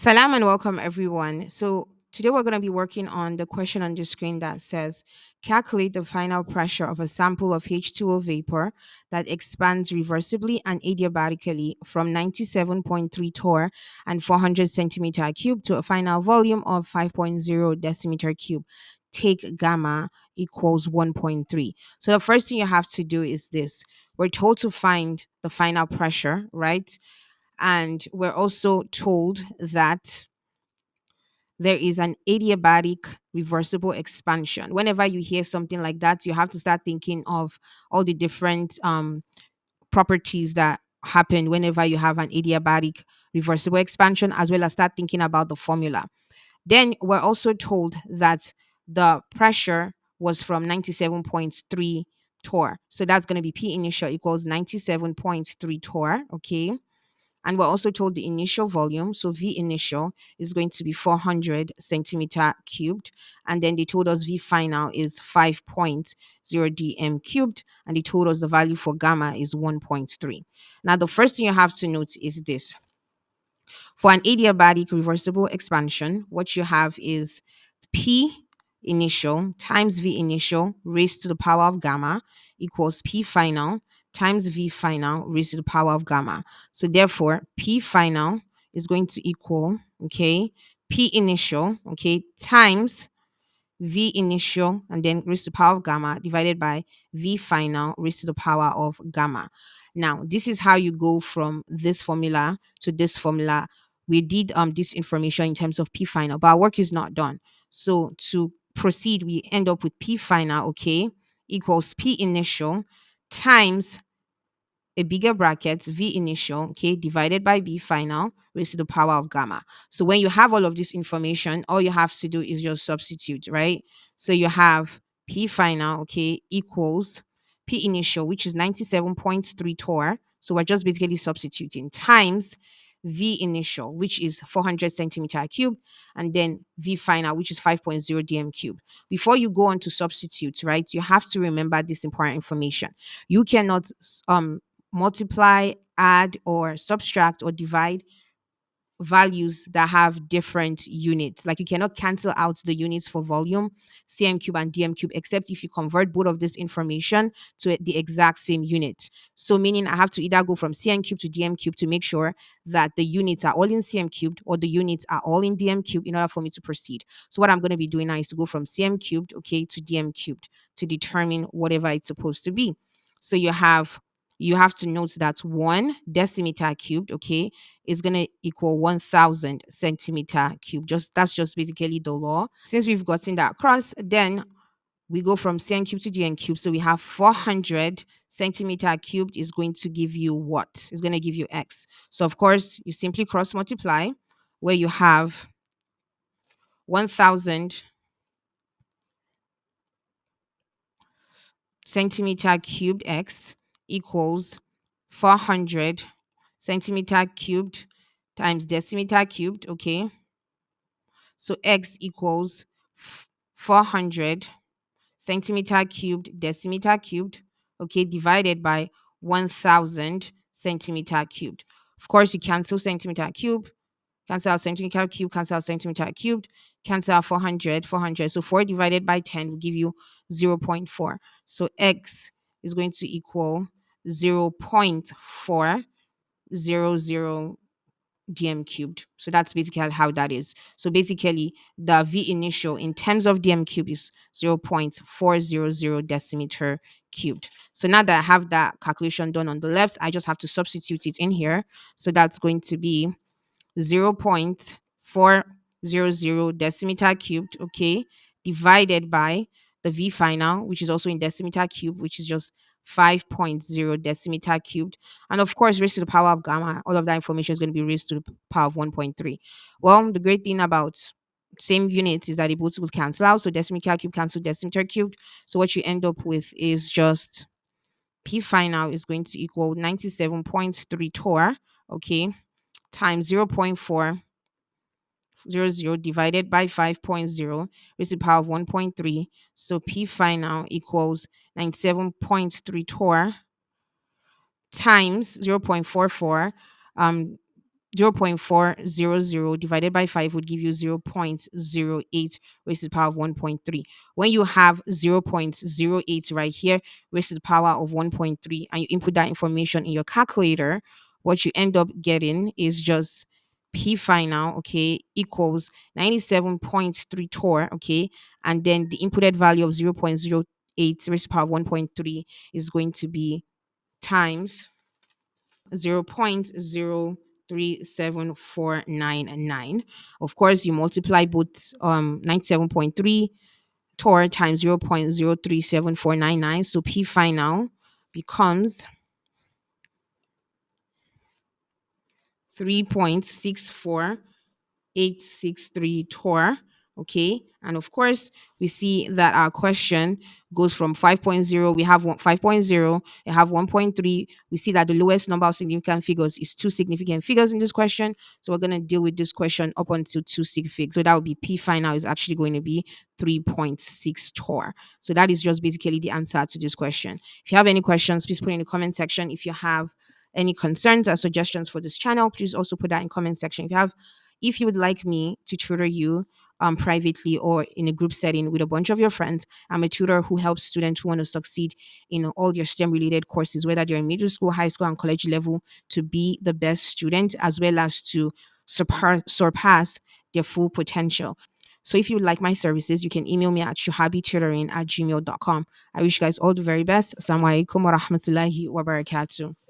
Salam and welcome everyone. So today we're going to be working on the question on the screen that says calculate the final pressure of a sample of H2O vapor that expands reversibly and adiabatically from 97.3 torr and 400 centimeter cube to a final volume of 5.0 decimeter cube. Take gamma equals 1.3. So the first thing you have to do is this. We're told to find the final pressure, right? And we're also told that there is an adiabatic reversible expansion. Whenever you hear something like that, you have to start thinking of all the different properties that happen whenever you have an adiabatic reversible expansion, as well as start thinking about the formula. Then we're also told that the pressure was from 97.3 torr. So that's going to be P initial equals 97.3 torr. Okay. And we're also told the initial volume. So V initial is going to be 400 centimeter cubed. And then they told us V final is 5.0 dm cubed. And they told us the value for gamma is 1.3. Now, the first thing you have to note is this. For an adiabatic reversible expansion, what you have is P initial times V initial raised to the power of gamma equals P final times V final raised to the power of gamma. So therefore, P final is going to equal, okay, P initial, okay, times V initial and then raised to the power of gamma divided by V final raised to the power of gamma. Now, this is how you go from this formula to this formula. We did this information in terms of P final, but our work is not done. So to proceed, we end up with P final, okay, equals P initial times a bigger bracket V initial, okay, divided by B final raised to the power of gamma. So when you have all of this information, all you have to do is just substitute, right? So you have P final, okay, equals P initial, which is 97.3 torr. So we're just basically substituting times V initial, which is 400 centimeter cube, and then V final, which is 5.0 dm cube. Before you go on to substitute, right, you have to remember this important information. You cannot multiply, add, or subtract or divide values that have different units. Like you cannot cancel out the units for volume, cm cube and dm cube, except if you convert both of this information to the exact same unit. So meaning I have to either go from cm cube to dm cube to make sure that the units are all in cm cubed or the units are all in dm cube in order for me to proceed. So what I'm going to be doing now is to go from cm cubed, okay, to dm cubed to determine whatever it's supposed to be. So you have to note that 1 decimeter cubed, okay, is going to equal 1000 centimeter cube. That's just basically the law. Since we've gotten that across, then we go from cn cube to dn cube. So we have 400 centimeter cubed is going to give you what? It's going to give you x. So of course, you simply cross multiply where you have 1000 centimeter cubed x equals 400 centimeter cubed times decimeter cubed, okay? So x equals 400 centimeter cubed decimeter cubed, okay, divided by 1000 centimeter cubed. Of course, you cancel centimeter cube, cancel out centimeter cube, cancel out centimeter cubed, cancel out 400, 400. So 4 divided by 10 will give you 0 0.4. So x is going to equal 0.400 dm cubed. So that's basically how that is. So basically, the V initial in terms of dm cube is 0.400 decimeter cubed. So now that I have that calculation done on the left, I just have to substitute it in here. So that's going to be 0.400 decimeter cubed, okay, divided by the V final, which is also in decimeter cube, which is just 5.0 decimeter cubed. And of course, raised to the power of gamma, all of that information is going to be raised to the power of 1.3. Well, the great thing about same units is that they both will cancel out. So decimeter cube cancel decimeter cubed. So what you end up with is just P final is going to equal 97.3 torr, okay, times 0.400 divided by 5.0 raised to the power of 1.3. So P final equals 97.3 torr times 0.44 um 0.400 divided by 5 would give you 0.08 raised to the power of 1.3. When you have 0.08 right here raised to the power of 1.3 and you input that information in your calculator, what you end up getting is just P final, okay, equals 97.3 Torr, okay, and then the inputted value of 0.08 raised to the power of 1.3 is going to be times 0.037499. Of course, you multiply both 97.3 Torr times 0.037499. So P final becomes 3.64 863 Torr. Okay. And of course, we see that our question goes from 5.0. We have 5.0, we have 1.3. We see that the lowest number of significant figures is two significant figures in this question. So we're going to deal with this question up until two sig figs. So that would be P final is actually going to be 3.6 Torr. So that is just basically the answer to this question. If you have any questions, please put in the comment section. If you have any concerns or suggestions for this channel, please also put that in comment section. If you would like me to tutor you privately or in a group setting with a bunch of your friends, I'm a tutor who helps students who want to succeed in all their STEM related courses, whether they're in middle school, high school, and college level, to be the best student as well as to surpass their full potential. So if you would like my services, you can email me at shuhabitutoring@gmail.com. I wish you guys all the very best. Assalamu alaikum wa rahmatullahi wa barakatuh.